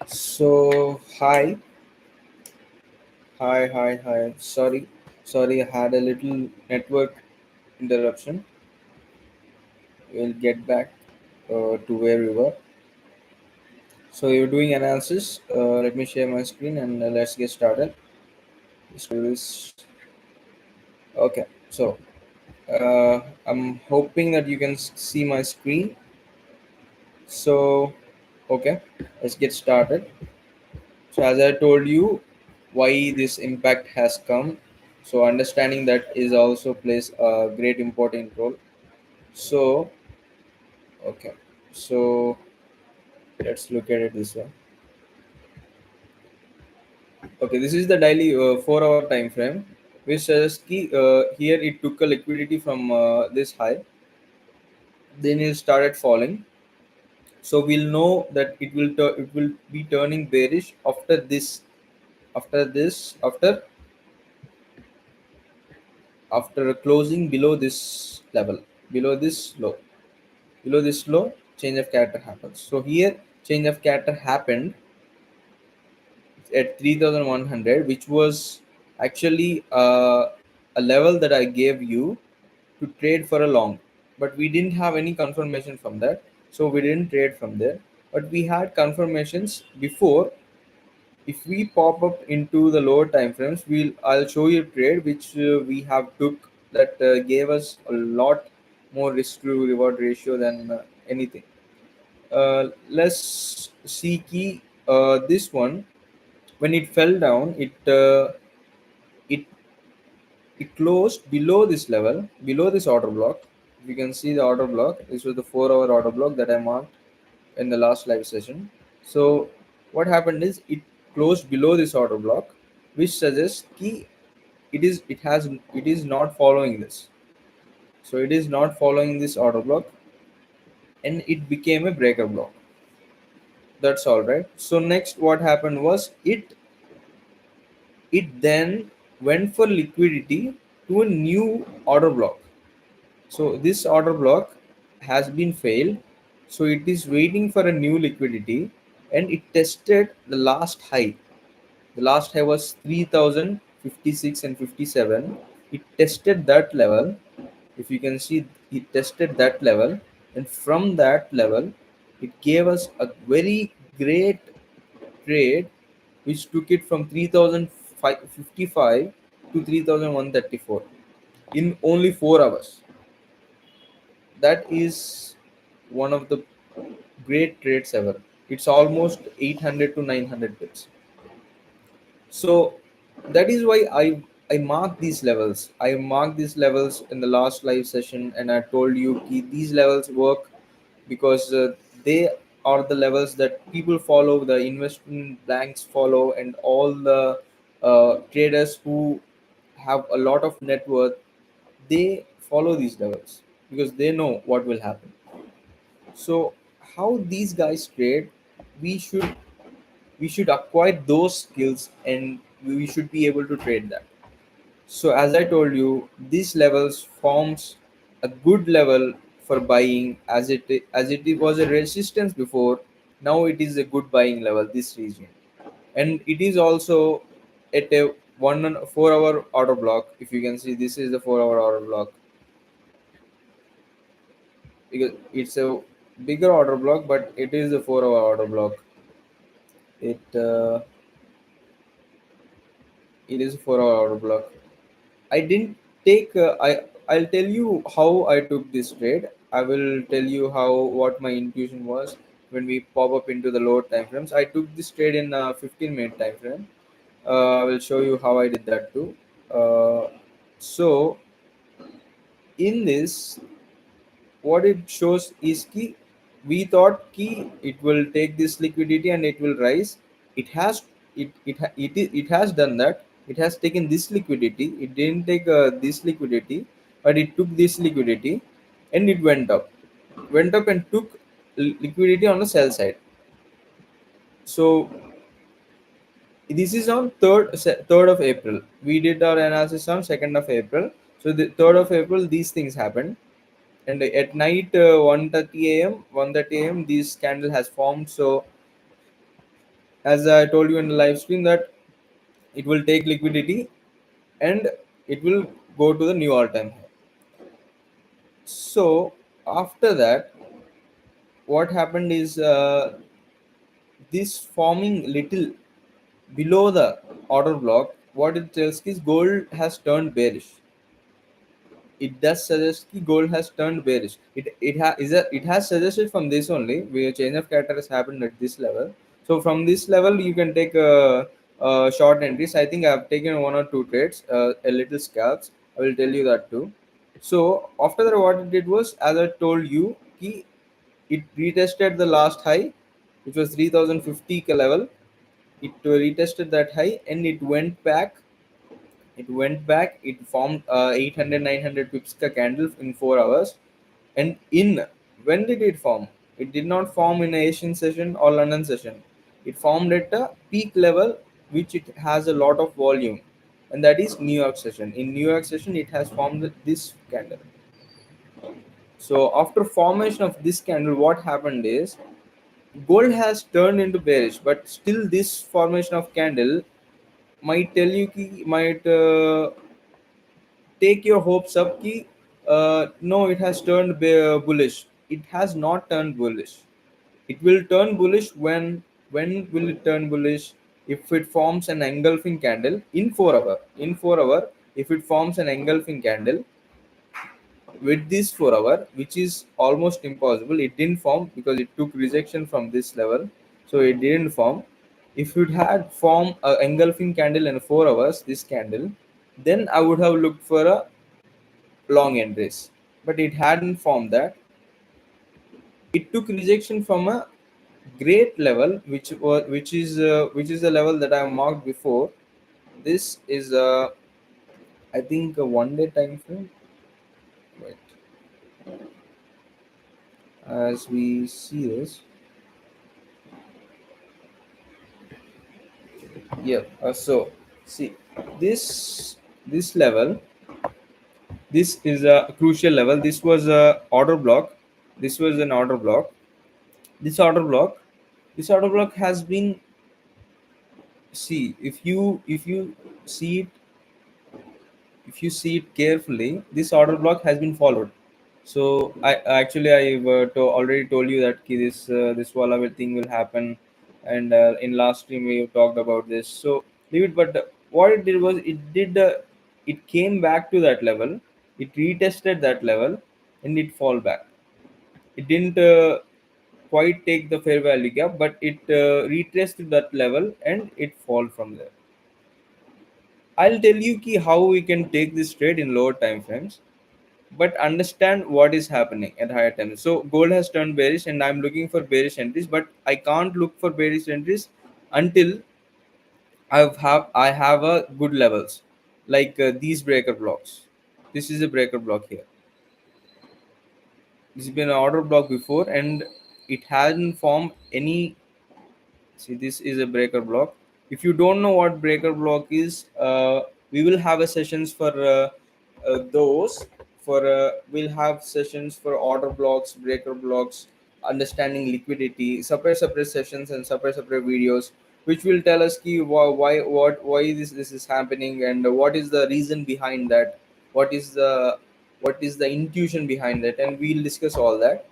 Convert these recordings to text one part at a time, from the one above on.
So hi. Sorry, I had a little network interruption. We'll get back to where we were. So you're doing analysis. Let me share my screen and let's get started. Let's do this. Okay. So I'm hoping that you can see my screen. So okay, let's get started. So as I told you, why this impact has come. So understanding that is also plays a great important role. So okay, so let's look at it this way. Okay, this is the daily 4 hour time frame, which says here it took a liquidity from this high, then it started falling. So we'll know that it will be turning bearish after closing below this low below this low. Change of character happens. So here change of character happened at 3100, which was actually a level that I gave you to trade for a long, but we didn't have any confirmation from that, so we didn't trade from there. But we had confirmations before. If we pop up into the lower time frames, I'll show you a trade which we have took that gave us a lot more risk to reward ratio than anything. Let's see this one. When it fell down, it it closed below this level, below this order block. If you can see the order block, this was the 4 hour order block that I marked in the last live session. So what happened is it closed below this order block, which suggests key it is not following this. So it is not following this order block, and it became a breaker block. That's all right. So next what happened was it then went for liquidity to a new order block. So this order block has been failed. So it is waiting for a new liquidity, and it tested the last high. The last high was 3056 and 57. It tested that level. If you can see, it tested that level, and from that level, it gave us a very great trade, which took it from 3055 to 3134 in only 4 hours. That is one of the great trades ever. It's almost 800 to 900 bits. So that is why I mark these levels. I marked these levels in the last live session, and I told you these levels work because they are the levels that people follow, the investment banks follow, and all the traders who have a lot of net worth, they follow these levels because they know what will happen. So how these guys trade, we should we should acquire those skills, and we should be able to trade that. So as I told you, these levels forms a good level for buying, as it was a resistance before. Now it is a good buying level, this region. And it is also at a 4 hour order block. If you can see, this is the 4 hour order block, because it's a bigger order block, but it is a 4 hour order block. It uh, it is a 4 hour order block. I didn't take. I'll tell you how I took this trade. I will tell you how what my intuition was when we pop up into the lower time frames. I took this trade in a 15-minute time frame. I will show you how I did that too. So in this, what it shows is key. We thought key it will take this liquidity and it will rise. It has it has done that. It has taken this liquidity. It didn't take this liquidity, but it took this liquidity, and it went up and took liquidity on the sell side. So this is on third of April. We did our analysis on 2nd of April. So the 3rd of April, these things happened, and at night 1:30 a.m. 1:30 a.m. this candle has formed. So as I told you in the live stream, that it will take liquidity and it will go to the new all-time high. So after that, what happened is this forming little below the order block. What it tells is gold has turned bearish. It does suggest that gold has turned bearish. It has suggested from this only where change of character has happened at this level. So from this level you can take short entries. I think I have taken one or two trades, a little scalps. I will tell you that too. So after that, what it did was, as I told you, it retested the last high, which was 3050 level. It retested that high and it formed 800 900 pips ka candle in 4 hours. And in when did it form? It did not form in a Asian session or London session. It formed at a peak level, which it has a lot of volume, and that is New York session. In New York session it has formed this candle. So after formation of this candle, what happened is gold has turned into bearish, but still this formation of candle might tell you might take your hopes up ki, no, it has turned bullish. It has not turned bullish. It will turn bullish when will it turn bullish? If it forms an engulfing candle in 4 hour. In 4 hour, if it forms an engulfing candle with this 4 hour, which is almost impossible. It didn't form because it took rejection from this level, so it didn't form. If it had formed a engulfing candle in 4 hours, this candle, then I would have looked for a long entries, but it hadn't formed that. It took rejection from a great level, which is the level that I have marked before. This is I think a 1 day time frame. Wait, as we see this, yeah. So see this level. This is a crucial level. This was a order block. This was an order block. This order block. This order block has been, see, if you see it, if you see it carefully, this order block has been followed. So I've already told you that this volatile thing will happen, and in last stream we talked about this. So leave it. But what it did was, it came back to that level, it retested that level, and it fall back. It didn't quite take the fair value gap, but it retraced that level and it fall from there. I'll tell you how we can take this trade in lower time frames, but understand what is happening at higher times. So gold has turned bearish, and I'm looking for bearish entries, but I can't look for bearish entries until I have a good levels, like these breaker blocks. This is a breaker block here. This has been an order block before, and it hasn't formed any. See, this is a breaker block. If you don't know what breaker block is, we will have a sessions for those. We'll have sessions for order blocks, breaker blocks, understanding liquidity, separate sessions and separate videos, which will tell us why this is happening, and what is the reason behind that, what is the intuition behind that, and we'll discuss all that.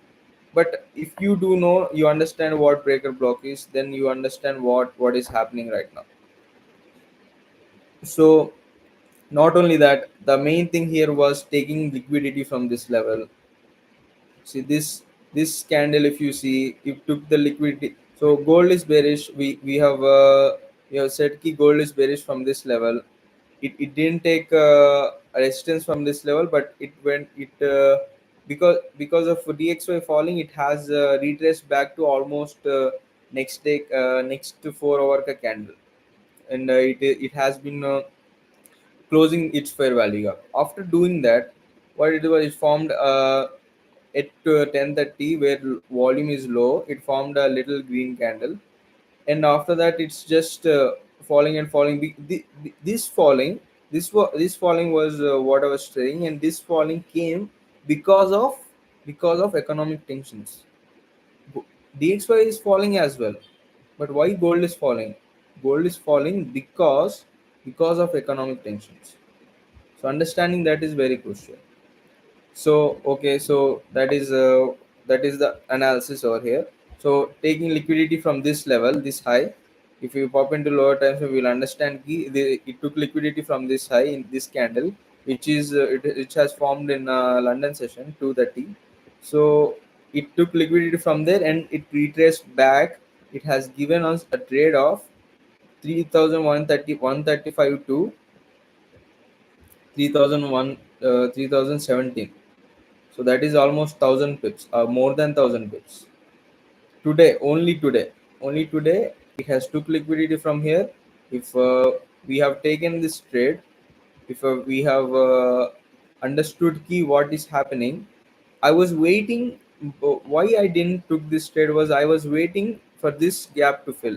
But if you do know, you understand what breaker block is, then you understand what is happening right now. So not only that, the main thing here was taking liquidity from this level. See this candle, if you see, it took the liquidity. So gold is bearish. We have said key gold is bearish from this level. It didn't take a resistance from this level, but it went it because of DXY falling, it has retraced back to almost next to 4 hour candle, and it has been closing its fair value up. After doing that, what it was, it formed at 10:30, where volume is low. It formed a little green candle, and after that it's just falling and falling. This falling, this falling was what I was saying, and this falling came because of economic tensions. DXY is falling as well. But why gold is falling? Gold is falling because of economic tensions. So understanding that is very crucial. So okay, so that is the analysis over here. So taking liquidity from this level, this high, if you pop into lower time frame, we will understand it took liquidity from this high in this candle, which has formed in London session 230. So it took liquidity from there and it retraced back. It has given us a trade of 3,130 to 3001 3017. So that is almost 1000 pips, more than 1000 pips. Today, only today, it has took liquidity from here. If we have taken this trade, if we have understood key what is happening, I was waiting. Why I didn't took this trade was I was waiting for this gap to fill.